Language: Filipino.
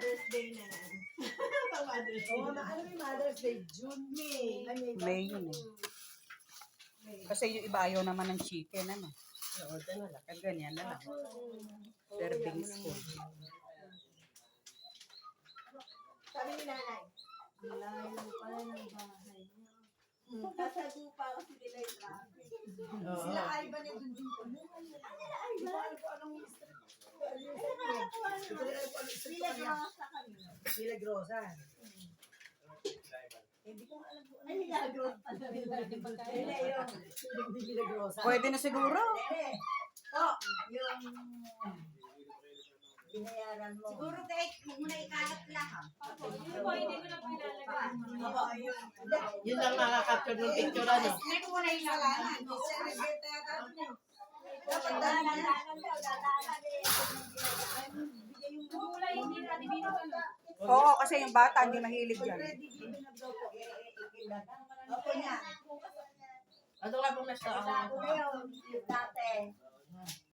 Mother's Day na yan. Mother's Day. Oo, ano yung Mother's Day? June, May. May yun eh. Kasi yung iba ayaw naman ng chicken, ano. Oo, na lang. Kaya ganyan na lang. Serving spoon. Sabi ni nanay, layo pala ng bahay niya. Kasago pa kasi nila yung traffic. Sila Ivan na dun din po. Sila Ivan? Sila Grosa kami. Sila Grosa. Hindi ko alam po. Ay, Milagros pala. Sila yung... Sila Grosa. Pwede na siguro. Oh, yung... Binayaran mo. Siguro kahit huwag mo na ikalat lahat. Yun po, hindi ko na po ilalagay. Oo, yun. Yun lang nakaka-capture ng picture, ano? Hindi ko na ilalagay. Dapat dalalan daw, dalalan yung Kulay, hindi natin binabala. Oo, kasi yung bata hindi mahilig yan. Opo niya. Ano nga pong nasa Ako na yun, yung dati.